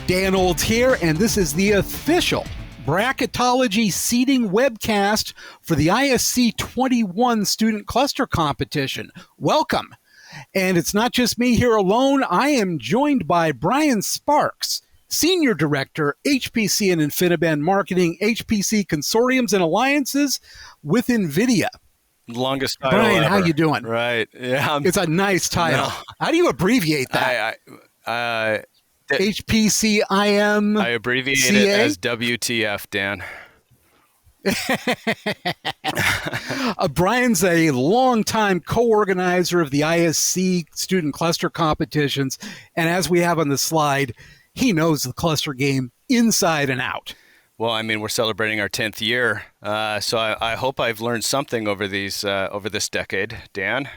Dan Olds here, and this is the official bracketology seeding webcast for the ISC21 Student Cluster Competition. Welcome. And it's not just me here alone. I am joined by Brian Sparks, Senior Director, HPC and InfiniBand Marketing, HPC Consortiums and Alliances with NVIDIA. Longest title Brian, ever. how you doing? Right. Yeah. It's a nice title. No. How do you abbreviate that? HPCIM. I abbreviate it as WTF, Dan. Brian's a longtime co-organizer of the ISC student cluster competitions, and as we have on the slide, he knows the cluster game inside and out. Well, I mean, we're celebrating our 10th year, so I hope I've learned something over this decade, Dan.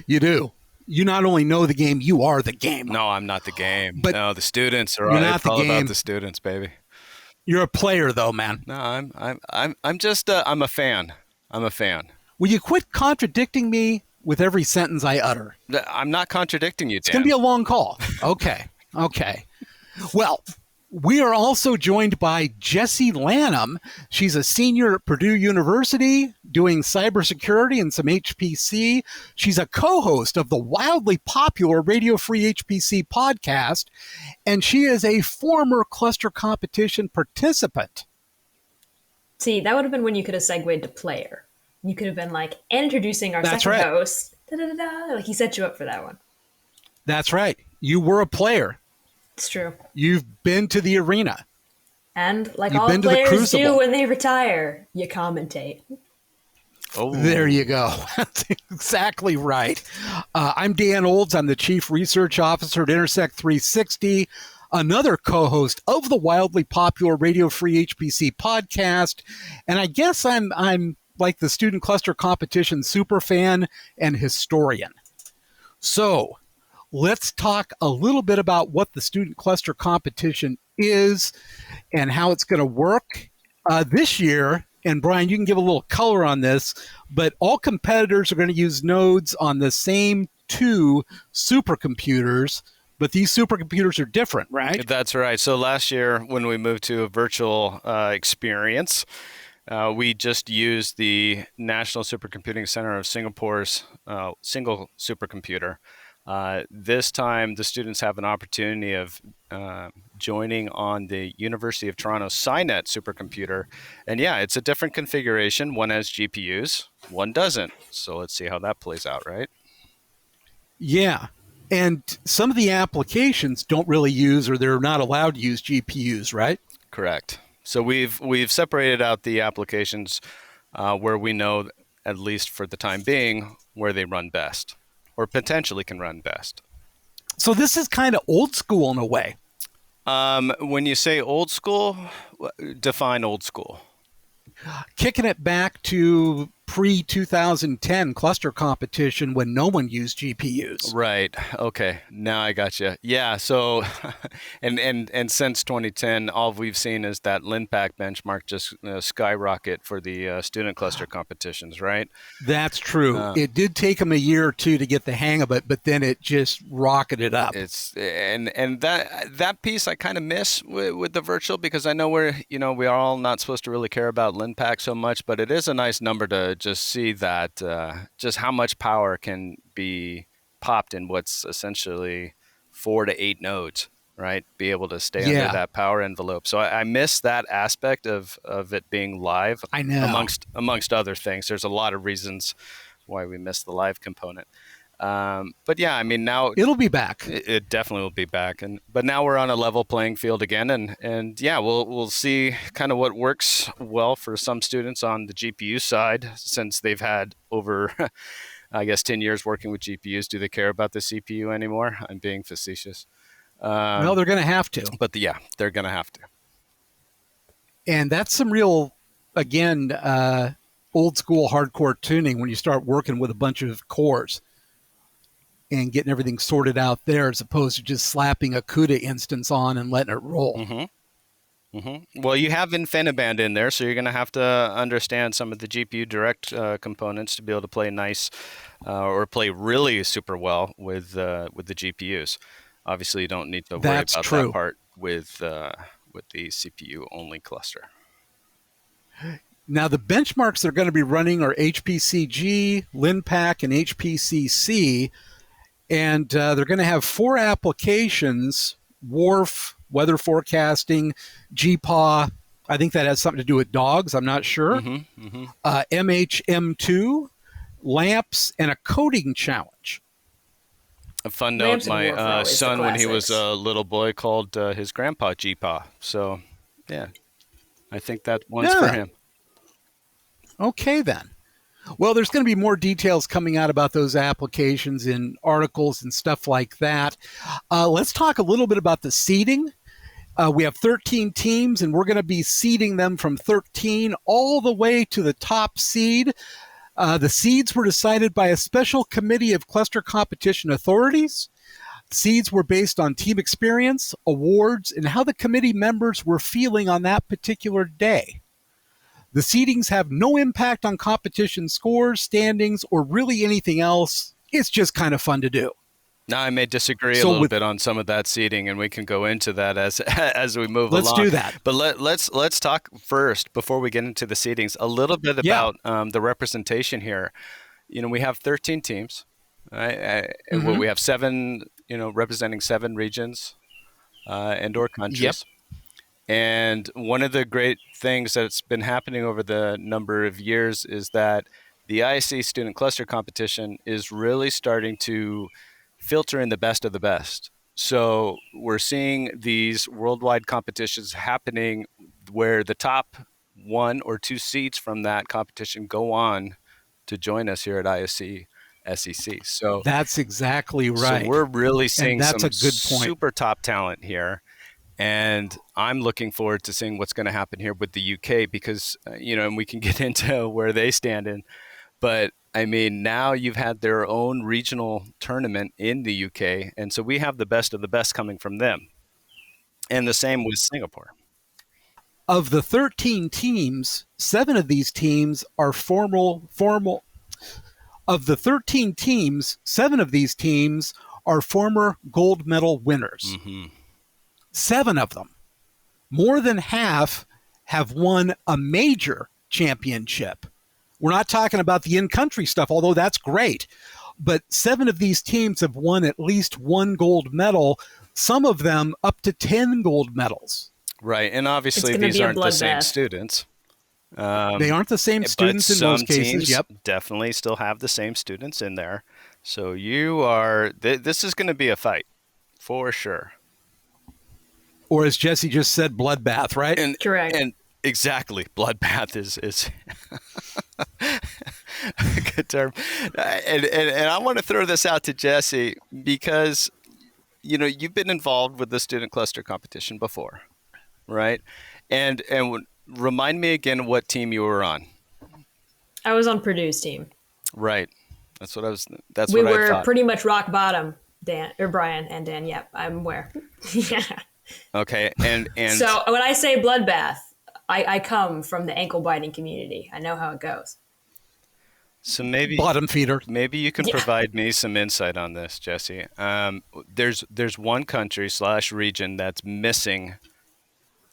You do. You not only know the game, you are the game. No, I'm not the game. But no, the students are. You're not it's the all game. about the students, baby. You're a player, though, man. No, I'm just I'm a fan. I'm a fan. Will you quit contradicting me with every sentence I utter? I'm not contradicting you, Dan. It's going to be a long call. Okay. Well, we are also joined by Jessi Lanham. She's a senior at Purdue University doing cybersecurity and some HPC. She's a co-host of the wildly popular Radio Free HPC podcast, and she is a former cluster competition participant. See, that would have been when you could have segued to player. You could have been like, introducing our That's second right. host. Da-da-da-da. Like, he set you up for that one. That's right. You were a player. It's true. You've been to the arena. And like You've all been to the players Crucible. do when they retire, you commentate. Oh, There you go. That's exactly right. I'm Dan Olds. I'm the Chief Research Officer at Intersect 360, another co-host of the wildly popular Radio Free HPC podcast. And I guess I'm like the student cluster competition super fan and historian. So let's talk a little bit about what the student cluster competition is and how it's going to work this year. And Brian, you can give a little color on this, but all competitors are going to use nodes on the same two supercomputers, but these supercomputers are different, right? That's right. So last year, when we moved to a virtual experience, we just used the National Supercomputing Center of Singapore's single supercomputer. This time, the students have an opportunity of joining on the University of Toronto SciNet supercomputer. And yeah, it's a different configuration. One has GPUs, one doesn't. So let's see how that plays out, right? Yeah. And some of the applications don't really use, or they're not allowed to use GPUs, right? Correct. So we've separated out the applications where we know, at least for the time being, where they run best or potentially can run best. So this is kind of old school in a way. When you say old school, define old school. Kicking it back to pre-2010 cluster competition when no one used GPUs. Right. Okay. Now I got you. Yeah. So, and since 2010, all we've seen is that LinPack benchmark just skyrocket for the student cluster competitions. Right. That's true. It did take them a year or two to get the hang of it, but then it just rocketed up. And that piece I kind of miss with the virtual, because I know we are all not supposed to really care about LinPack so much, but it is a nice number to just see that just how much power can be popped in what's essentially 4 to 8 nodes, right? Be able to stay under that power envelope. So I miss that aspect of it being live. I know. Amongst other things. There's a lot of reasons why we miss the live component. But yeah, I mean, now it'll be back. It definitely will be back. But now we're on a level playing field again. And yeah, we'll see kind of what works well for some students on the GPU side, since they've had over, I guess, 10 years working with GPUs. Do they care about the CPU anymore? I'm being facetious. Well, they're going to have to. But yeah, they're going to have to. And that's some real, again, old school hardcore tuning when you start working with a bunch of cores and getting everything sorted out there, as opposed to just slapping a CUDA instance on and letting it roll. Mm-hmm. Mm-hmm. Well, you have InfiniBand in there, so you're going to have to understand some of the GPU direct components to be able to play nice or play really super well with the GPUs. Obviously, you don't need to worry That's about true. that part with the CPU only cluster. Now, the benchmarks they're going to be running are HPCG, LINPACK, and HPCC. And they're going to have 4 applications: WRF, weather forecasting, GPAW. I think that has something to do with dogs. I'm not sure. MHM2, lamps, and a coding challenge. A fun note, Lamps and Warfare my always the son, when he was classics. a little boy, called his grandpa GPA. So, yeah, I think that one's for him. Okay, then. Well, there's going to be more details coming out about those applications in articles and stuff like that. Let's talk a little bit about the seeding. We have 13 teams, and we're going to be seeding them from 13 all the way to the top seed. The seeds were decided by a special committee of cluster competition authorities. Seeds were based on team experience, awards, and how the committee members were feeling on that particular day. The seedings have no impact on competition scores, standings, or really anything else. It's just kind of fun to do. Now, I may disagree a little bit on some of that seeding, and we can go into that as we move along. Let's do that. But let's talk first, before we get into the seedings, a little bit about the representation here. We have 13 teams. Right? We have 7, representing 7 regions and/or countries. Yep. And one of the great things that's been happening over the number of years is that the ISC Student Cluster Competition is really starting to filter in the best of the best. So we're seeing these worldwide competitions happening where the top 1 or 2 seeds from that competition go on to join us here at ISC SEC. So that's exactly right. So we're really seeing that's some a good point. Super top talent here. And I'm looking forward to seeing what's going to happen here with the UK because, and we can get into where they stand in. But, I mean, now you've had their own regional tournament in the UK. And so we have the best of the best coming from them. And the same with Singapore. Of the 13 teams, 7 of these teams are formal. Of the 13 teams, 7 of these teams are former gold medal winners. 7 of them. More than half have won a major championship. We're not talking about the in-country stuff, although that's great. But 7 of these teams have won at least 1 gold medal, some of them up to 10 gold medals. Right, and obviously these aren't the same students. They aren't the same students in most cases. Yep, definitely still have the same students in there. So you are. This is going to be a fight, for sure. Or as Jessi just said, bloodbath, right? Correct. And exactly, bloodbath is a good term. And I want to throw this out to Jessi because you've been involved with the student cluster competition before, right? And remind me again what team you were on. I was on Purdue's team. Right. That's what I was. That's we what I thought. were pretty much rock bottom, Brian and Dan. Yep, I'm aware. Yeah. Okay, and so when I say bloodbath, I come from the ankle biting community. I know how it goes. So maybe bottom feeder. Maybe you can provide me some insight on this, Jessi. There's one country / region that's missing,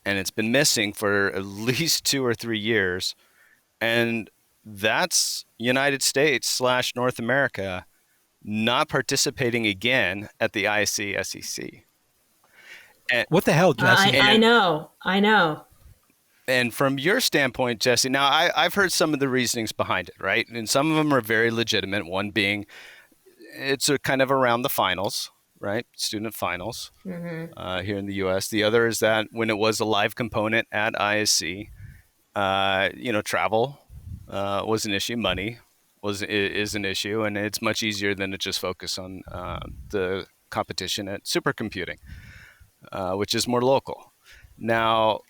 and it's been missing for at least 2 or 3 years, and that's United States / North America not participating again at the ISC SEC. And, what the hell, Jessi? I know. And from your standpoint, Jessi, now I've heard some of the reasonings behind it, right? And some of them are very legitimate. One being it's a kind of around the finals, right? Student finals here in the U.S. The other is that when it was a live component at ISC, travel was an issue. Money is an issue, and it's much easier than to just focus on the competition at supercomputing, which is more local. Now,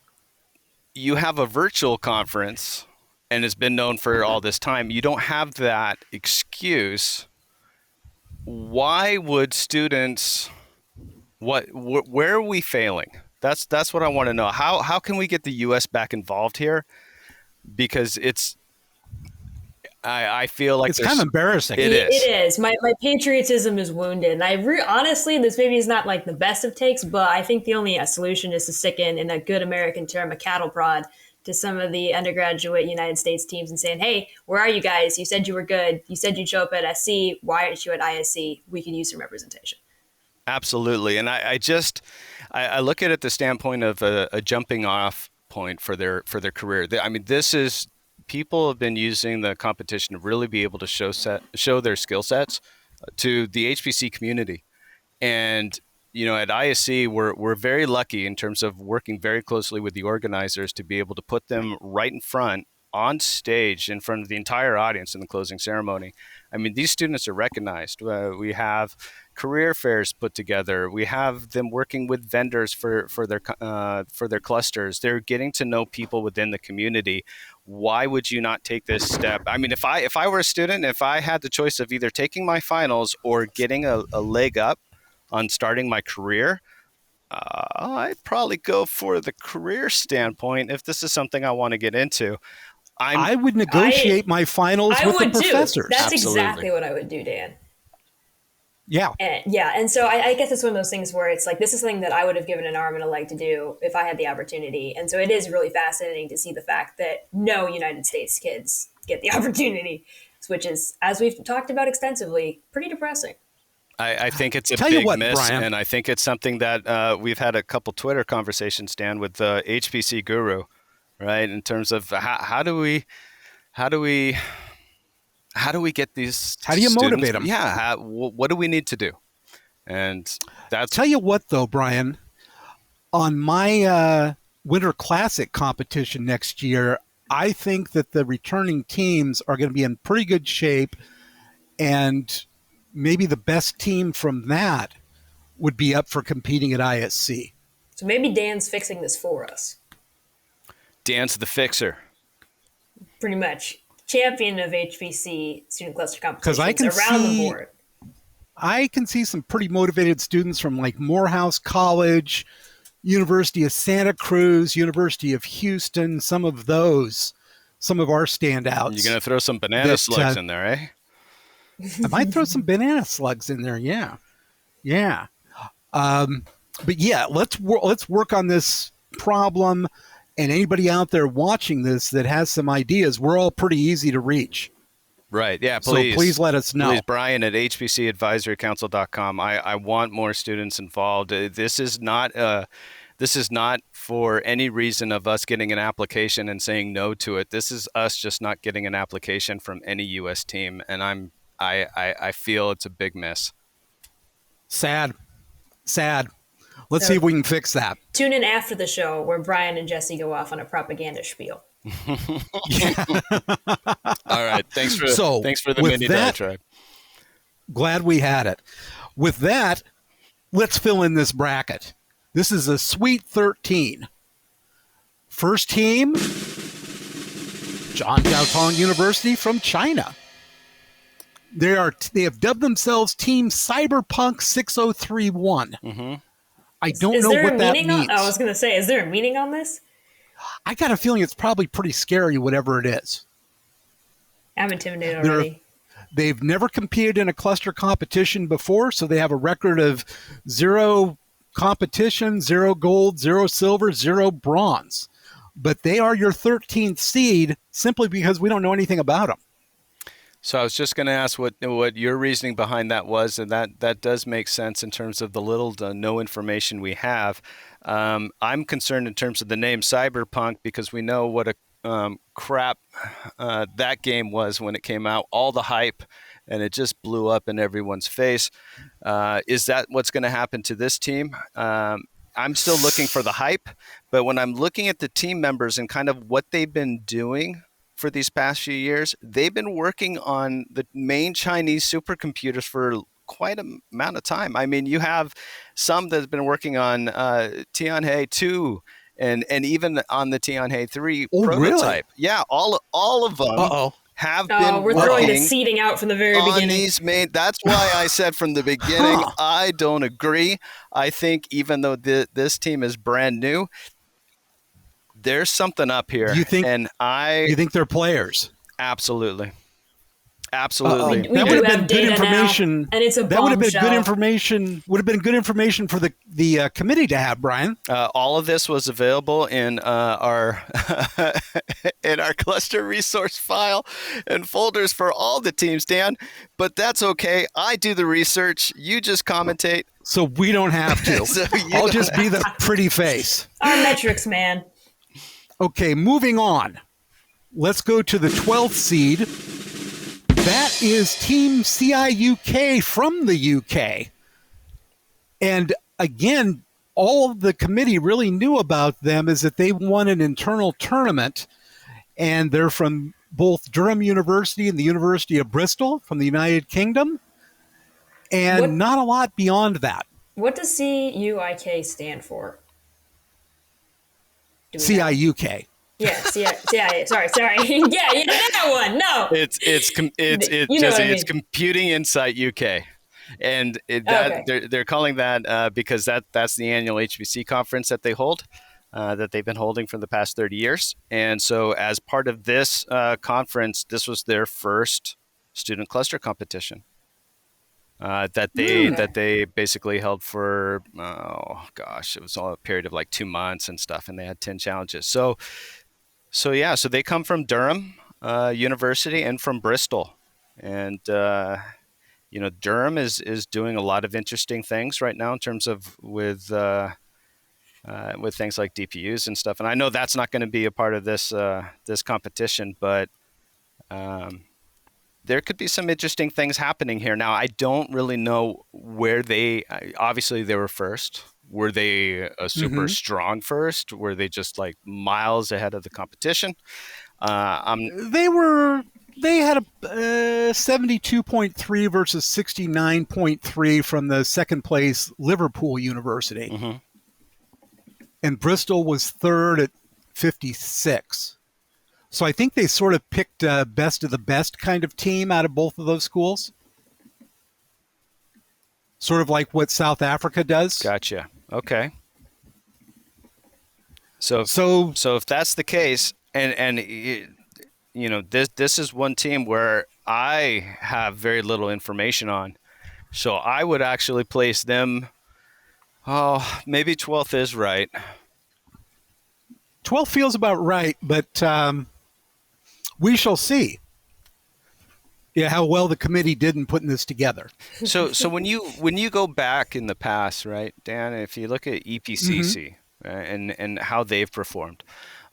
you have a virtual conference, and it's been known for all this time. You don't have that excuse. Why would students? Where are we failing? That's what I want to know. How can we get the U.S. back involved here? Because I feel like it's kind of embarrassing. It is. It is. My patriotism is wounded. And honestly, this maybe is not like the best of takes, but I think the only solution is to stick in a good American term, a cattle prod, to some of the undergraduate United States teams and saying, hey, where are you guys? You said you were good. You said you'd show up at SC. Why aren't you at ISC? We could use some representation. Absolutely. And I look at it the standpoint of a jumping off point for their career. I mean, people have been using the competition to really be able to show their skill sets to the HPC community. And, at ISC, we're very lucky in terms of working very closely with the organizers to be able to put them right in front on stage in front of the entire audience in the closing ceremony. I mean, these students are recognized. We have career fairs put together. We have them working with vendors for their clusters. They're getting to know people within the community. Why would you not take this step? I mean, if I were a student, if I had the choice of either taking my finals or getting a leg up on starting my career, I'd probably go for the career standpoint if this is something I want to get into. I would negotiate my finals with the professors. That's Absolutely. exactly what I would do, Dan. Yeah. And so I guess it's one of those things where it's like, this is something that I would have given an arm and a leg to do if I had the opportunity. And so it is really fascinating to see the fact that no United States kids get the opportunity, which is, as we've talked about extensively, pretty depressing. I think it's a big miss, Brian. And I think it's something that we've had a couple Twitter conversations, Dan, with the HPC guru, right? In terms of how do we get these? How do you motivate them? Yeah, what do we need to do? And that's. Tell you what, though, Brian, on my Winter Classic competition next year, I think that the returning teams are going to be in pretty good shape, and maybe the best team from that would be up for competing at ISC. So maybe Dan's fixing this for us. Dan's the fixer. Pretty much. Champion of HPC student cluster competitions around the board. I can see some pretty motivated students from like Morehouse College, University of Santa Cruz, University of Houston, some of our standouts. You're going to throw some banana slugs in there, eh? I might throw some banana slugs in there. Yeah. Yeah. But yeah, let's work on this problem. And anybody out there watching this that has some ideas, we're all pretty easy to reach. Right. Yeah. Please. So please let us know. Please, Brian at hpcadvisorycouncil.com. I want more students involved. This is not for any reason of us getting an application and saying no to it. This is us just not getting an application from any U.S. team. And I feel it's a big miss. Sad. Let's see if we can fix that. Tune in after the show where Brian and Jessi go off on a propaganda spiel. All right. Thanks for the mini diatribe. Glad we had it. With that, let's fill in this bracket. This is a Sweet 13. First team, John Jiaotong University from China. They have dubbed themselves Team Cyberpunk 6031. Mm-hmm. I don't know what that means. I was going to say, is there a meaning on this? I got a feeling it's probably pretty scary, whatever it is. I'm intimidated already. They've never competed in a cluster competition before, so they have a record of 0 competition, 0 gold, 0 silver, 0 bronze. But they are your 13th seed simply because we don't know anything about them. So I was just going to ask what your reasoning behind that was, and that does make sense in terms of the little to no information we have. I'm concerned in terms of the name Cyberpunk because we know what a crap that game was when it came out, all the hype, and it just blew up in everyone's face. Is that what's going to happen to this team? I'm still looking for the hype, but when I'm looking at the team members and kind of what they've been doing for these past few years, they've been working on the main Chinese supercomputers for quite an amount of time. I mean, you have some that have been working on Tianhe 2 and even on the Tianhe 3 prototype. Really? Yeah, all of them have been we're throwing the seeding out from the very beginning. These that's why I said from the beginning, I don't agree. I think even though this team is brand new, there's something up here. You think they're players? Absolutely. Absolutely. We That do would have have been good data now, information. and it's a That would have been good bombshell. information. Would have been good information for the committee to have, Brian. All of this was available in our in our cluster resource file and folders for all the teams, Dan. But that's okay. I do the research. You just commentate. So we don't have to. So I'll just be the pretty face. Our metrics, man. Okay, moving on. Let's go to the 12th seed. That is Team CIUK from the UK. And again, all the committee really knew about them is that they won an internal tournament, and they're from both Durham University and the University of Bristol from the United Kingdom, and not a lot beyond that. What does CUIK stand for? CIUK. Yeah, sorry. Yeah, you know that one. No. It's Computing Insight UK. And they're calling that because that's the annual HPC conference that they hold, that they've been holding for the past 30 years. And so as part of this conference, this was their first student cluster competition that they basically held for, it was all a period of like 2 months and stuff. And they had 10 challenges. So they come from Durham University and from Bristol. And Durham is doing a lot of interesting things right now in terms of with things like DPUs and stuff. And I know that's not going to be a part of this competition, but there could be some interesting things happening here. Now, I don't really know where obviously they were first. Were they a super strong first? Were they just like miles ahead of the competition? They had a 72.3 versus 69.3 from the second place Liverpool University. Mm-hmm. And Bristol was third at 56. So I think they sort of picked a best of the best kind of team out of both of those schools. Sort of like what South Africa does. Gotcha. Okay. So if that's the case, and this is one team where I have very little information on, so I would actually place them. Oh, maybe 12th is right. 12th feels about right, but we shall see. Yeah, how well the committee did in putting this together. So when you go back in the past, right, Dan, if you look at EPCC and how they've performed,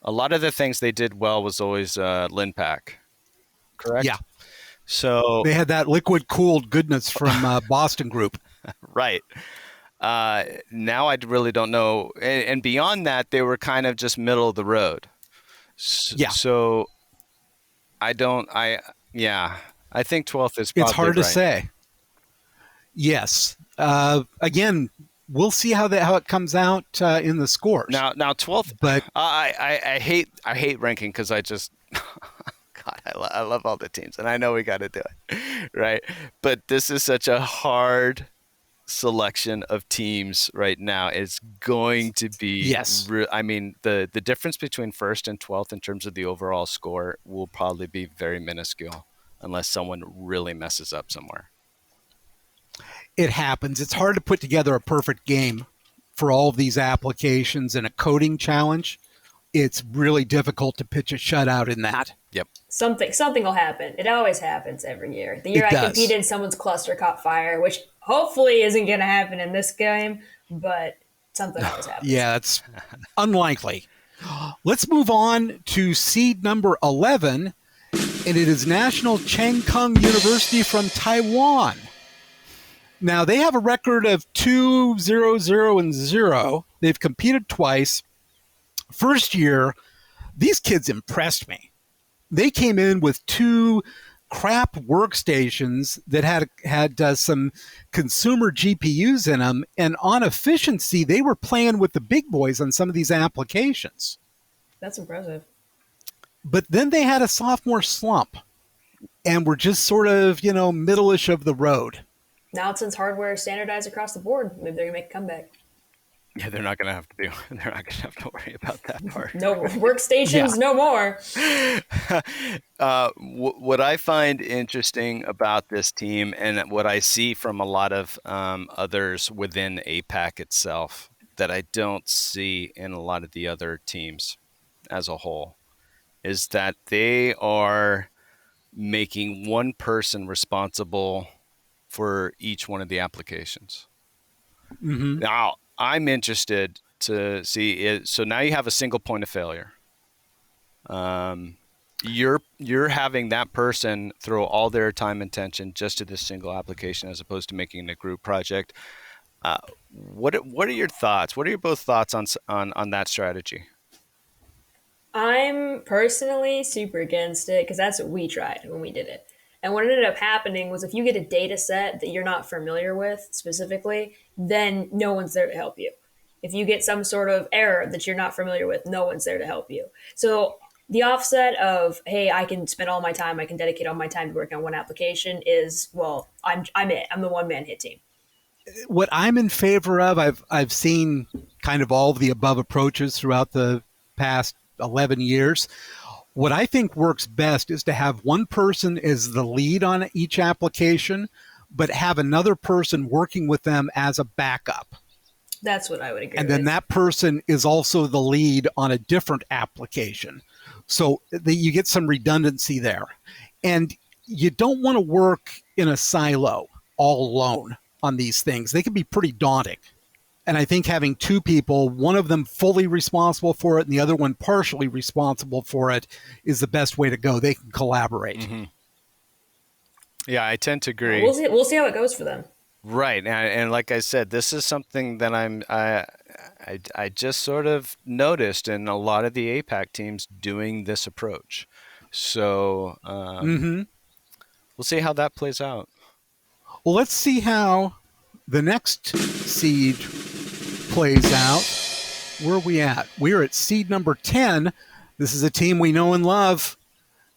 a lot of the things they did well was always LinPack, correct? Yeah. So they had that liquid cooled goodness from Boston Group. Right. Now I really don't know. And beyond that, they were kind of just middle of the road. So I think 12th is probably It's hard to right. say. Yes. Again, we'll see how it comes out in the scores. Now 12th. But I hate ranking because I just God, I love all the teams, and I know we got to do it, right? But this is such a hard selection of teams right now. It's going to be the difference between first and 12th in terms of the overall score will probably be very minuscule unless someone really messes up somewhere. It happens. It's hard to put together a perfect game for all of these applications in a coding challenge. It's really difficult to pitch a shutout in that. Yep. Something will happen. It always happens every year. The year I competed, someone's cluster caught fire, which hopefully isn't going to happen in this game, but something always happens. Yeah, it's unlikely. Let's move on to seed number 11, and it is National Cheng Kung University from Taiwan. Now, they have a record of 2-0-0-0. They've competed twice. First year, these kids impressed me. They came in with 2 crap workstations that had some consumer GPUs in them, and on efficiency, they were playing with the big boys on some of these applications. That's impressive. But then they had a sophomore slump, and were just sort of, middle-ish of the road. Now, since hardware is standardized across the board, maybe they're going to make a comeback. Yeah, they're not going to have to do. They're not going to have to worry about that part. No workstations, no more. What I find interesting about this team, and what I see from a lot of others within APAC itself, that I don't see in a lot of the other teams as a whole, is that they are making one person responsible for each one of the applications. Mm-hmm. Now, I'm interested to see it. So now you have a single point of failure. You're having that person throw all their time and attention just to this single application as opposed to making it a group project. What are your thoughts? What are your both thoughts on that strategy? I'm personally super against it because that's what we tried when we did it. And what ended up happening was if you get a data set that you're not familiar with specifically, then no one's there to help you. If you get some sort of error that you're not familiar with, no one's there to help you. So the offset of, hey, I can spend all my time, I can dedicate all my time to working on one application is, well, I'm it. I'm the one man hit team. What I'm in favor of, I've seen kind of all of the above approaches throughout the past 11 years. What I think works best is to have one person as the lead on each application, but have another person working with them as a backup. That's what I would agree And with. then that person is also the lead on a different application. So that you get some redundancy there. And you don't want to work in a silo all alone on these things. They can be pretty daunting. And I think having two people, one of them fully responsible for it and the other one partially responsible for it, is the best way to go. They can collaborate. Mm-hmm. Yeah, I tend to agree. We'll see how it goes for them. Right, and like I said, this is something that I just sort of noticed in a lot of the APAC teams doing this approach. So we'll see how that plays out. Well, let's see how the next seed plays out. Where are we at? We're at seed number 10. This is a team we know and love.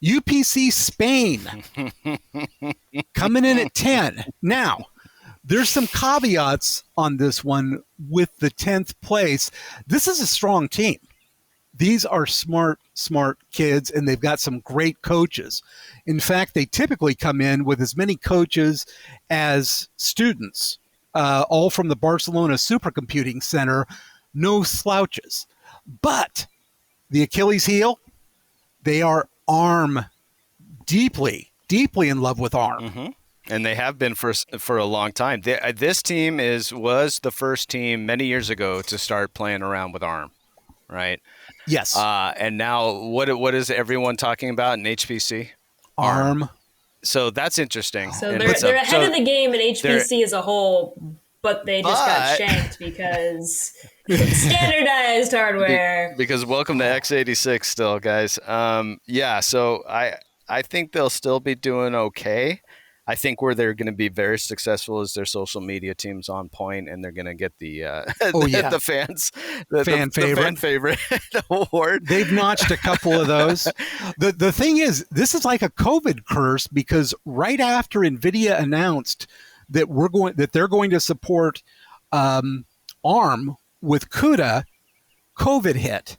UPC Spain coming in at 10. Now, there's some caveats on this one with the 10th place. This is a strong team. These are smart kids, and they've got some great coaches. In fact, they typically come in with as many coaches as students, all from the Barcelona Supercomputing Center. No slouches. But the Achilles heel, they are ARM, deeply in love with ARM. Mm-hmm. And they have been for a long time. This team was the first team many years ago to start playing around with ARM, right? Yes. And now what is everyone talking about in HPC? ARM. So that's interesting. So they're ahead of the game in HPC as a whole, but they just got shanked because standardized hardware. Because welcome to x86 still, guys. Yeah, so I think they'll still be doing okay. I think where they're going to be very successful is their social media team's on point, and they're going to get the the fans, the fan favorite award. They've notched a couple of those. The thing is, this is like a COVID curse, because right after NVIDIA announced that they're going to support ARM with CUDA, COVID hit.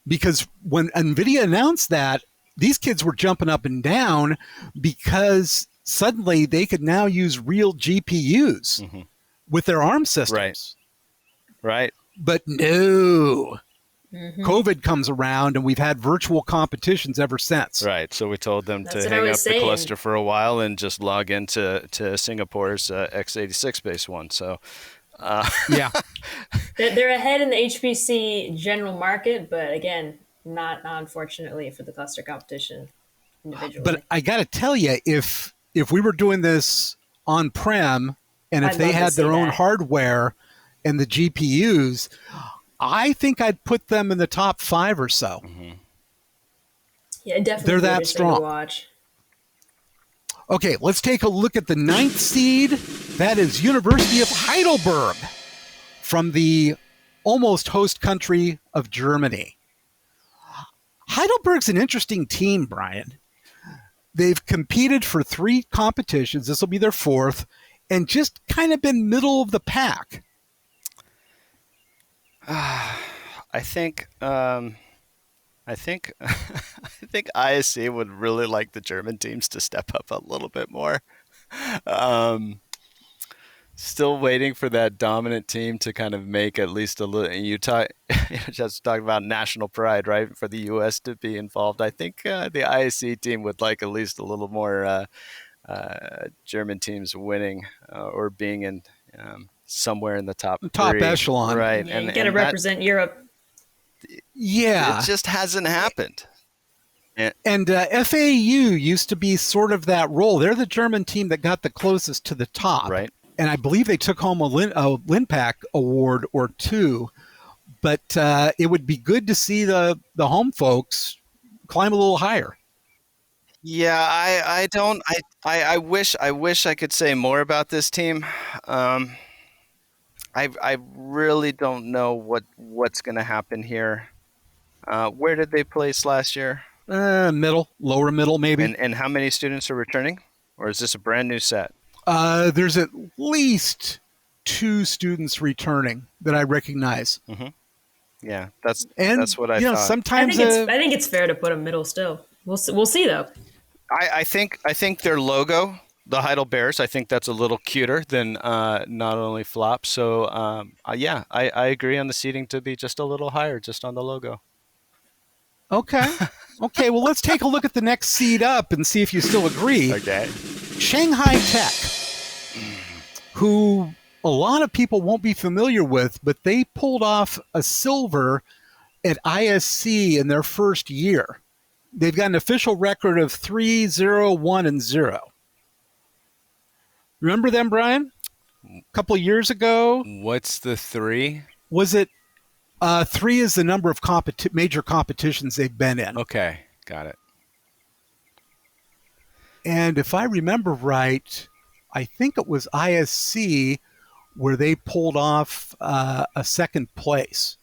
Because when NVIDIA announced that, these kids were jumping up and down because suddenly they could now use real GPUs with their ARM systems. Right. But no. COVID comes around, and we've had virtual competitions ever since. Right. So we told them to hang up the cluster for a while and just log into Singapore's x86-based one. So, yeah. They're ahead in the HPC general market, but again, not unfortunately for the cluster competition individually. But I got to tell you, if we were doing this on-prem, and if they had their own hardware and the GPUs, I think I'd put them in the top 5 or so. Yeah, definitely. They're that strong. To watch. Okay, let's take a look at the 9th seed. That is University of Heidelberg from the almost host country of Germany. Heidelberg's an interesting team, Brian. They've competed for 3 competitions. This will be their 4th, and just kind of been middle of the pack. I think I think I think ISC would really like the German teams to step up a little bit more. Um, Still waiting for that dominant team to kind of make at least a little. Just talking about national pride, right? For the U.S. to be involved, I think the ISC team would like at least a little more German teams winning or being in somewhere in the top Top three, echelon. right? Yeah, you got to represent Europe. Yeah. It just hasn't happened. And FAU used to be sort of that role. They're the German team that got the closest to the top. Right. And I believe they took home a Linpack award or two. But it would be good to see the home folks climb a little higher. Yeah, I wish I could say more about this team. I really don't know what's going to happen here. Where did they place last year? Lower middle, maybe. And how many students are returning? Or is this a brand new set? There's at least 2 students returning that I recognize. Mm-hmm. Yeah, that's what I thought. Sometimes I think it's fair to put them middle still. We'll see though. I think their logo, the Heidel Bears, I think that's a little cuter than not only flop. So yeah, I agree on the seating to be just a little higher, just on the logo. Okay. Well, let's take a look at the next seed up and see if you still agree. Okay. Shanghai Tech, who a lot of people won't be familiar with, but they pulled off a silver at ISC in their first year. They've got an official record of 3-0-1-0. Remember them, Brian? A couple of years ago. What's the 3? Was it 3 is the number of major competitions they've been in. Okay, got it. And if I remember right, I think it was ISC where they pulled off a second place.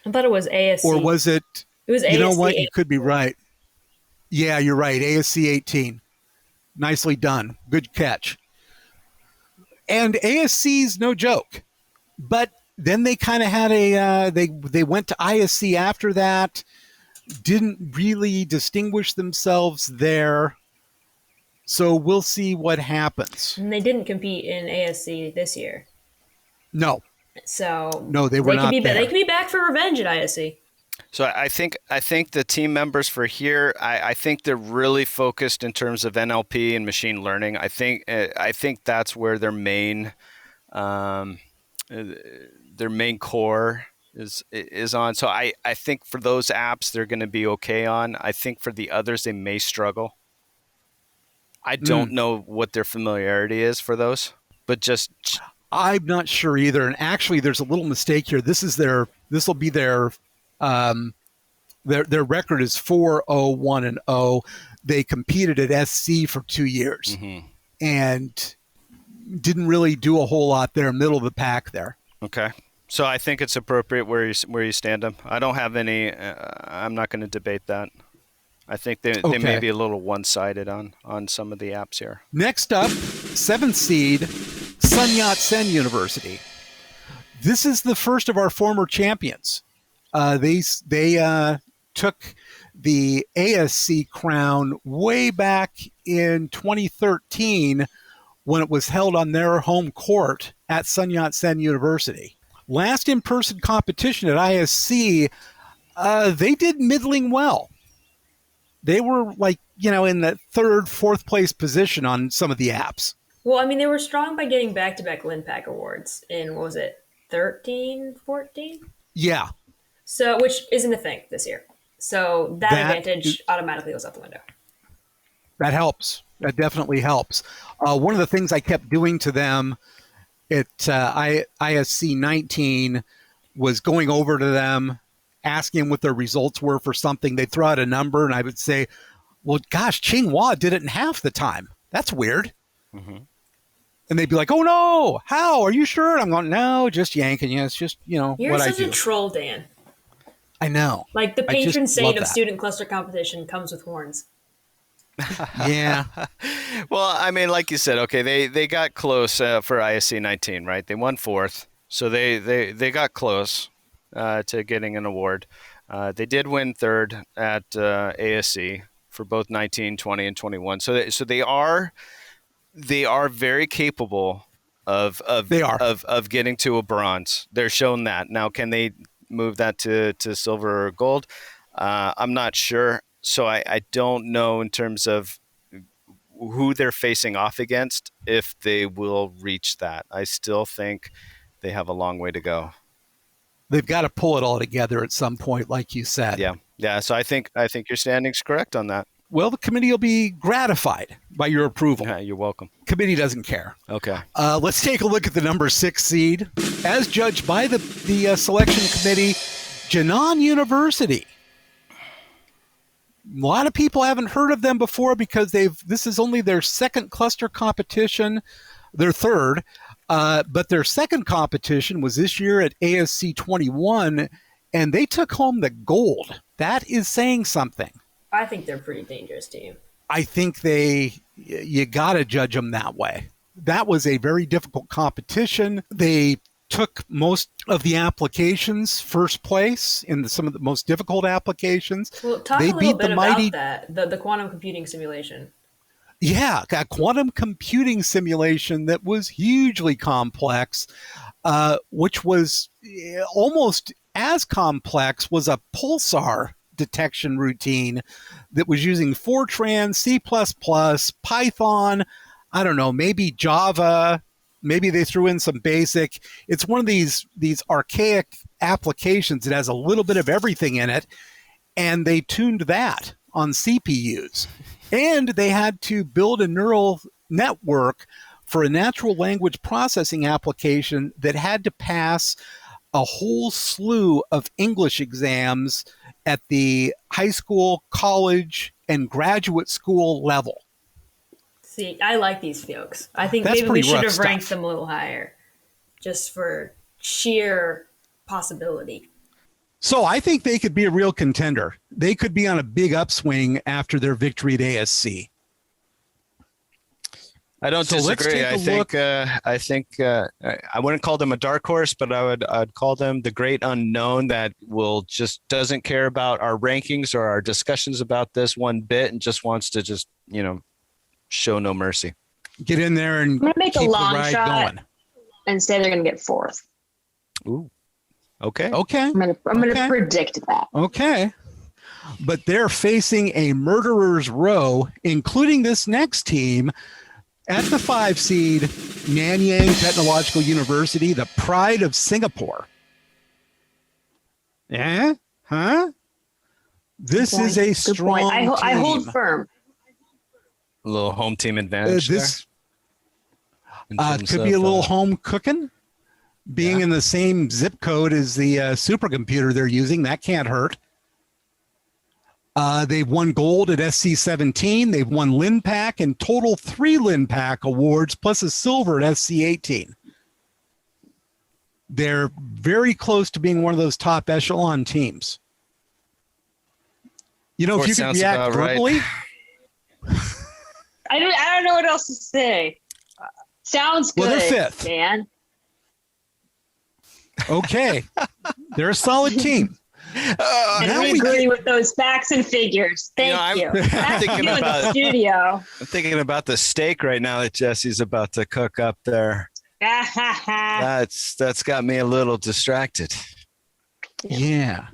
I thought it was ASC. Or was it? It was ASC. You know what? You could be right. Yeah, you're right. ASC 18. Nicely done. Good catch. And ASC's no joke. But then they kind of had they went to ISC after that. Didn't really distinguish themselves there. So we'll see what happens. And they didn't compete in ASC this year. No. So no, they were not there. They could be back for revenge at ISC. So I think the team members for here, I think they're really focused in terms of NLP and machine learning. I think that's where their main core is on. So I think for those apps they're going to be okay on. I think for the others they may struggle. I don't know what their familiarity is for those, but just I'm not sure either. And actually, there's a little mistake here. This will be their record is 4-0-1-0. They competed at SC for 2 years and didn't really do a whole lot there, middle of the pack there. Okay. So I think it's appropriate where you stand them. I don't have any. I'm not going to debate that. I think they may be a little one-sided on some of the apps here. Next up, 7th seed, Sun Yat-sen University. This is the first of our former champions. They took the ASC crown way back in 2013 when it was held on their home court at Sun Yat-sen University. Last in-person competition at ISC, they did middling well. They were in the 3rd, 4th place position on some of the apps. Well, I mean, they were strong by getting back-to-back Linpack awards in, what was it, 13, 14? Yeah. So, which isn't a thing this year. So that advantage automatically goes out the window. That helps. That definitely helps. One of the things I kept doing to them at ISC19 was going over to them, asking what their results were for something. They'd throw out a number, and I would say, well, gosh, Tsinghua did it in half the time. That's weird. And they'd be like, oh, no, how? Are you sure? And I'm going, no, just yanking you. It's just, what I do. You're such a troll, Dan. I know. Like the patron saint of student cluster competition comes with horns. Yeah. Well, I mean, like you said, okay, they got close for ISC 19, right? They won 4th. So they got close to getting an award. They did win third at ASC for both 19, 20, and 21. So they are very capable of getting to a bronze. They're shown that. Now, can they move that to silver or gold? I'm not sure. So I don't know in terms of who they're facing off against if they will reach that. I still think they have a long way to go. They've got to pull it all together at some point, like you said. Yeah. So I think your standing's correct on that. Well, the committee will be gratified by your approval. Yeah, you're welcome. Committee doesn't care. Okay. Let's take a look at the number 6 seed, as judged by the selection committee, Jinan University. A lot of people haven't heard of them before because this is only their second cluster competition, their third, but their second competition was this year at ISC21, and they took home the gold. That is saying something. I think they're a pretty dangerous team. I think you got to judge them that way. That was a very difficult competition. They took most of the applications first place in some of the most difficult applications. Well, talk a little bit about that, the quantum computing simulation. Yeah, a quantum computing simulation that was hugely complex, which was almost as complex was a pulsar detection routine that was using Fortran, C++, Python, I don't know, maybe Java, maybe they threw in some BASIC. It's one of these archaic applications that has a little bit of everything in it, and they tuned that on CPUs. And they had to build a neural network for a natural language processing application that had to pass a whole slew of English exams at the high school, college, and graduate school level. See, I like these folks. I think maybe we should have ranked them a little higher just for sheer possibility. So I think they could be a real contender. They could be on a big upswing after their victory at ASC. I don't disagree. I think I wouldn't call them a dark horse, but I'd call them the great unknown that just doesn't care about our rankings or our discussions about this one bit and just wants to show no mercy. Get in there and I'm gonna make keep a long the ride shot going. and say they're gonna get 4th. Ooh. Okay. I'm gonna predict that. Okay. But they're facing a murderer's row, including this next team at the 5 seed, Nanyang Technological University, the pride of Singapore. Yeah? Huh? This is a strong team. I hold firm. A little home team advantage this could be a little home cooking. Being in the same zip code as the supercomputer they're using, that can't hurt. They've won gold at SC17. They've won LINPAC, and total 3 LINPAC awards, plus a silver at SC18. They're very close to being one of those top echelon teams. You know, if you could react verbally. Right. I don't know what else to say. Sounds good, well, they're 5th. Dan. Okay. They're a solid team. And I agree with those facts and figures. Thank you. I'm thinking about the studio. I'm thinking about the steak right now that Jessi's about to cook up there. That's got me a little distracted. Yeah.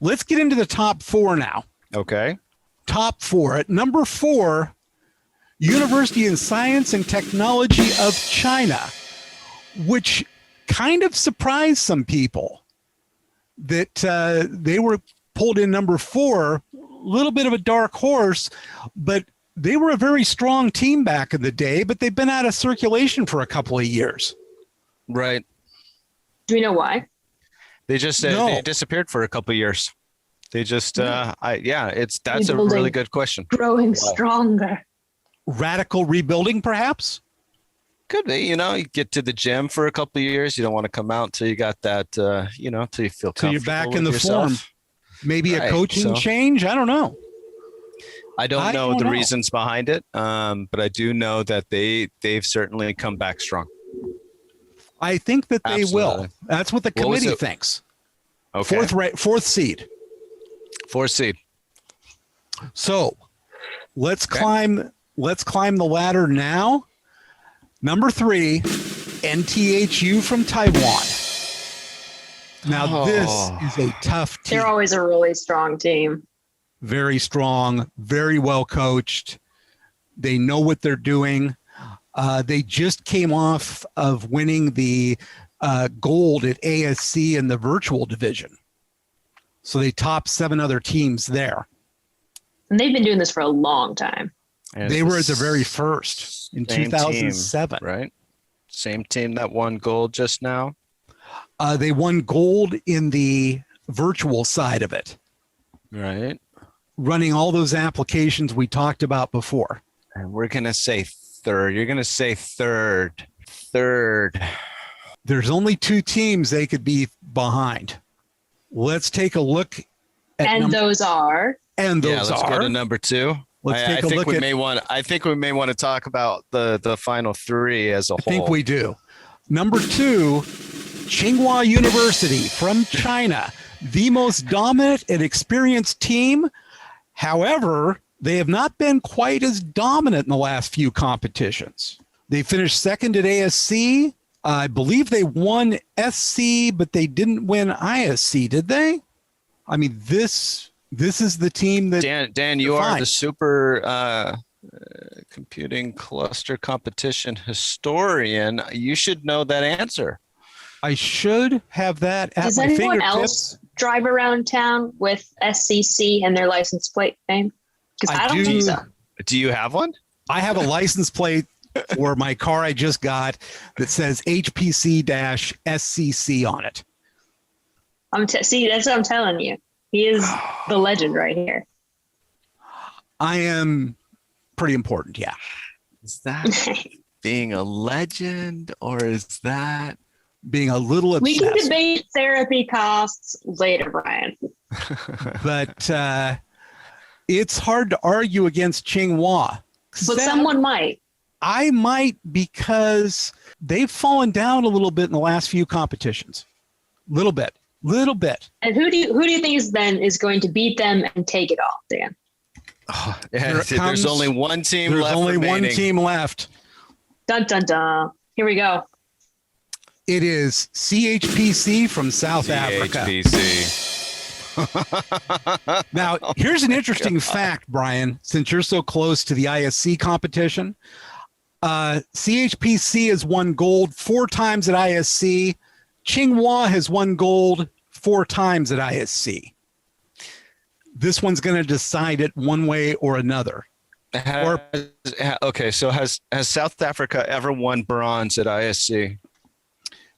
Let's get into the top 4 now. Okay. Top 4. At number 4, University in Science and Technology of China, which kind of surprised some people that they were pulled in number 4, a little bit of a dark horse, but they were a very strong team back in the day, but they've been out of circulation for a couple of years. Right. Do we know why? They just they disappeared for a couple of years. They just that's a really good question. Growing stronger. Radical rebuilding, perhaps? Could be, you get to the gym for a couple of years. You don't want to come out till you got that, till you feel comfortable. Till you're back in the yourself. form. Maybe a coaching change. I don't know. I don't know the reasons behind it, but I do know that they've certainly come back strong. I think that they will. Absolutely. That's what the What was committee it? thinks. Okay. Fourth seed. 4th seed. So let's Okay. climb the ladder now. Number 3, NTHU from Taiwan. Now this is a tough team. They're always a really strong team. Very strong, very well coached. They know what they're doing. They just came off of winning the gold at ASC in the virtual division. So they topped 7 other teams there. And they've been doing this for a long time. And They it's were at the very first in same 2007. team, right? Same team that won gold just now. They won gold in the virtual side of it, Right. running all those applications we talked about before. And we're going to say third. You're going to say third. Third. There's only 2 teams they could be behind. Let's take a look at And those are. Let's go to number 2. Let's take a look at. I think we may want to talk about the final 3 as a whole. I think we do. Number 2, Tsinghua University from China, the most dominant and experienced team. However, they have not been quite as dominant in the last few competitions. They finished second at ASC. I believe they won SC, but they didn't win ISC, did they? I mean, this is the team that Dan, you are the super computing cluster competition historian. You should know that answer. I should have that at Does my anyone fingertips. else drive around town with SCC and their license plate name? Because I don't think so. Do you have one? I have a license plate for my car I just got that says HPC-SCC on it. See, that's what I'm telling you. He is the legend right here. I am pretty important, yeah. Is that being a legend or is that Being a little obsessed. We can debate therapy costs later, Brian. But it's hard to argue against Tsinghua. But someone might. I might, because they've fallen down a little bit in the last few competitions. Little bit. And who do you think is going to beat them and take it all, Dan? There's only one team There's left. only remaining. one team left. Dun dun dun. Here we go. It is CHPC from South Africa. CHPC. Now, here's an interesting fact, Brian, since you're so close to the ISC competition. CHPC has won gold 4 times at ISC. Tsinghua has won gold 4 times at ISC. This one's going to decide it one way or another. Okay, so has South Africa ever won bronze at ISC?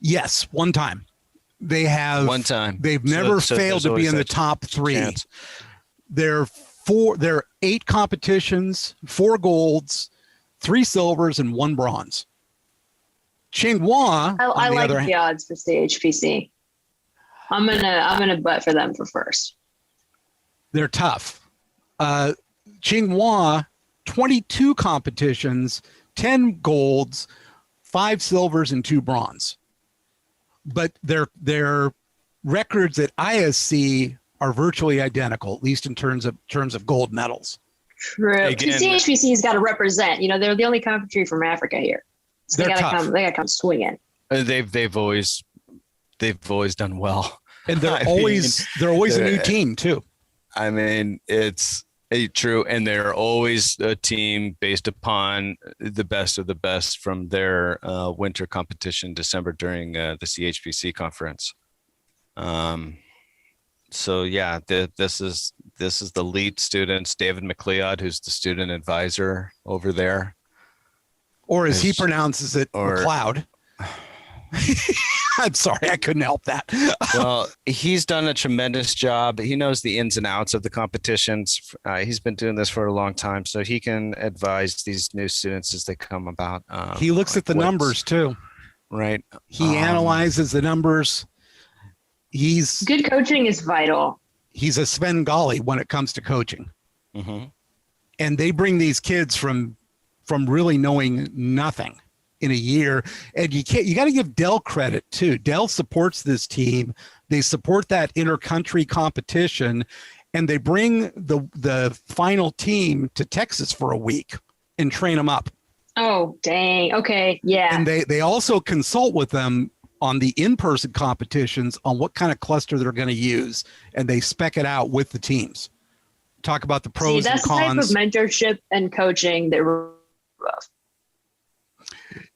Yes, one time. They have. One time. They've never failed to be in the top 3. Chance. There are 8 competitions, 4 golds, 3 silvers, and 1 bronze. Tsinghua, I like the odds for CHPC. I'm gonna bet for them for first. They're tough. Tsinghua, 22 competitions, 10 golds, 5 silvers, and 2 bronze. But their records at ISC are virtually identical, at least in terms of gold medals. True. Again, CHPC's got to represent. They're the only country from Africa here, so they gotta come swinging. They've always done well, And they're always a new team too. I mean, it's true, and they're always a team based upon the best of the best from their winter competition in December during the CHPC conference. So yeah, this is the lead students, David McLeod, who's the student advisor over there, Or as he pronounces it, McLeod. I'm sorry, I couldn't help that. Well, he's done a tremendous job. He knows the ins and outs of the competitions. He's been doing this for a long time, so he can advise these new students as they come about. He looks at the numbers too. Right. He analyzes the numbers. Good coaching is vital. He's a Svengali when it comes to coaching. Mm-hmm. And they bring these kids from really knowing nothing in a year. And you got to give Dell credit too. Dell supports this team. They support that inter-country competition, and they bring the final team to Texas for a week and train them up. Oh, dang. Okay. Yeah. And they also consult with them on the in-person competitions on what kind of cluster they're going to use, and they spec it out with the teams. Talk about the pros and cons. That's the type of mentorship and coaching that we're love.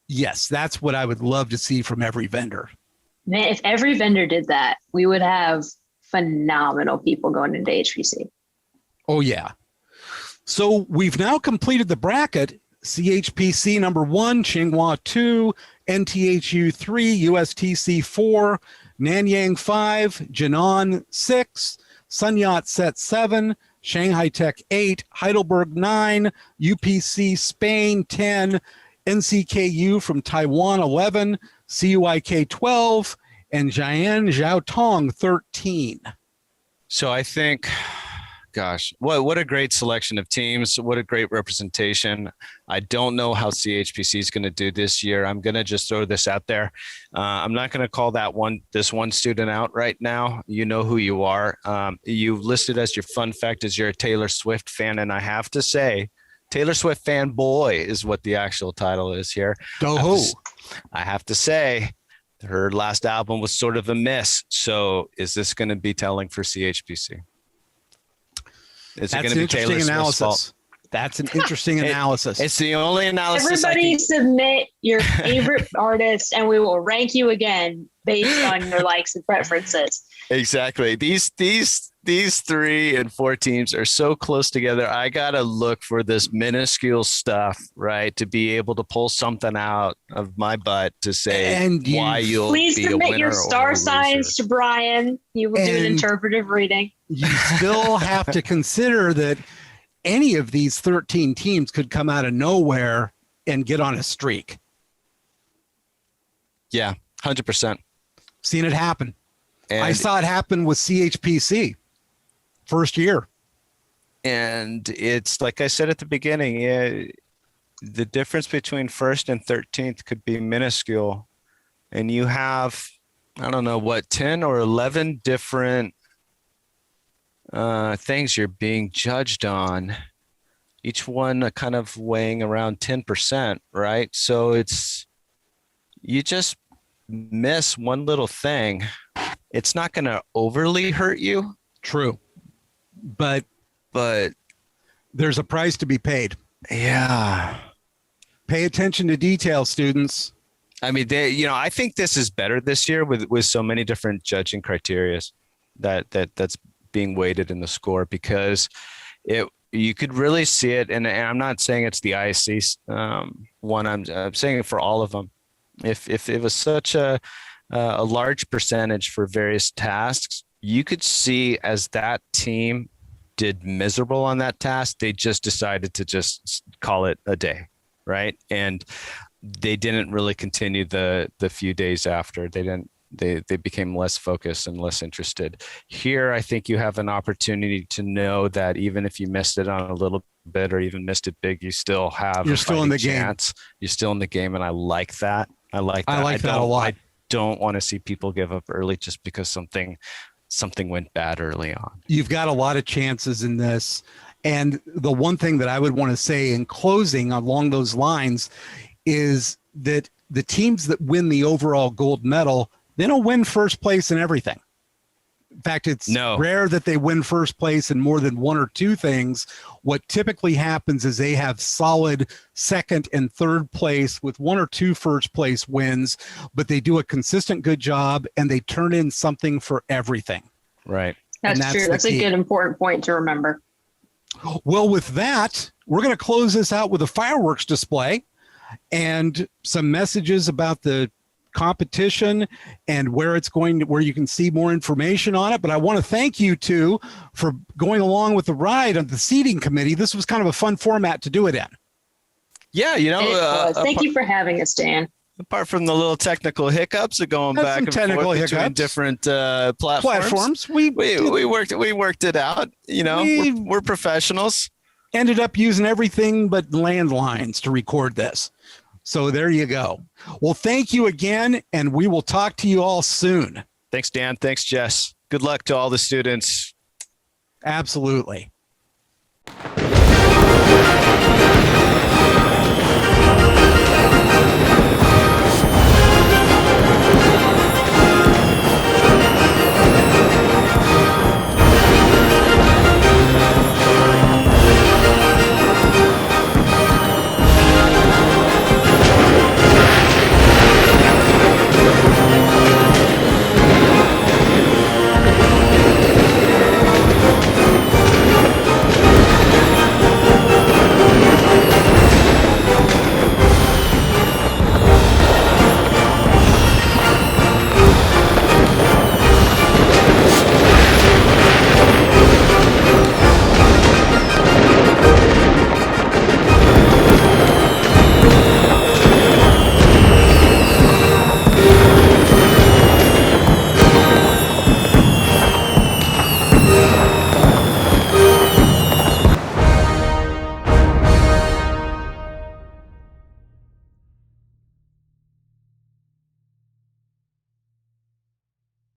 Yes, that's what I would love to see from every vendor. Man, if every vendor did that, we would have phenomenal people going into HPC. Oh, yeah. So we've now completed the bracket. CHPC number 1, Tsinghua 2, NTHU 3, USTC 4, Nanyang 5, Jinan 6, Sun Yat-sen 7, Shanghai Tech 8, Heidelberg 9, UPC Spain 10, NCKU from Taiwan 11, CUIK 12, and Jian Zhaotong 13. So I think, gosh, what a great selection of teams. What a great representation. I don't know how CHPC is going to do this year. I'm going to just throw this out there. I'm not going to call this one student out right now. You know who you are. You listed as your fun fact as you're a Taylor Swift fan, and I have to say, Taylor Swift fanboy is what the actual title is here. I have to say, her last album was sort of a miss. So is this going to be telling for CHPC? That's an interesting analysis. That's an interesting analysis. It's the only analysis. Everybody submit your favorite artists, and we will rank you again based on your likes and preferences. Exactly. These 3 and 4 teams are so close together. I gotta look for this minuscule stuff, right, to be able to pull something out of my butt to say why you'll please be a winner. Please submit your star signs to Brian. You will do an interpretive reading. You still have to consider that any of these 13 teams could come out of nowhere and get on a streak. Yeah, 100%. Seen it happen. And I saw it happen with CHPC first year. And it's like I said at the beginning, the difference between first and 13th could be minuscule. And you have, I don't know, 10 or 11 different things you're being judged on, each one kind of weighing around 10%, right? So you just miss one little thing. It's not going to overly hurt you. True. But there's a price to be paid. Yeah. Pay attention to detail, students. I mean, I think this is better this year with so many different judging criteria that's being weighted in the score, because you could really see it. And I'm not saying it's the ISC one. I'm saying it for all of them. If it was such a large percentage for various tasks, you could see as that team did miserable on that task, they just decided to just call it a day, right? And they didn't really continue the few days after. They became less focused and less interested. Here, I think you have an opportunity to know that even if you missed it on a little bit or even missed it big, you still have You're still in the chance. game. You're still in the game, and I like that. I like that a lot. I don't want to see people give up early just because something went bad early on. You've got a lot of chances in this. And the one thing that I would want to say in closing along those lines is that the teams that win the overall gold medal, they don't win first place in everything. In fact, it's rare that they win first place in more than 1 or 2 things. What typically happens is they have solid second and third place with 1 or 2 first place wins, but they do a consistent good job and they turn in something for everything. Right. That's true. That's a good important point to remember. Well, with that, we're going to close this out with a fireworks display and some messages about the competition and where you can see more information on it. But I want to thank you two for going along with the ride on the seeding committee. This was kind of a fun format to do it in. Yeah, thank you for having us, Dan. Apart from the little technical hiccups of going back and forth between different platforms, we worked it out. We're professionals. Ended up using everything but landlines to record this. So there you go. Well, thank you again, and we will talk to you all soon. Thanks, Dan. Thanks, Jess. Good luck to all the students. Absolutely.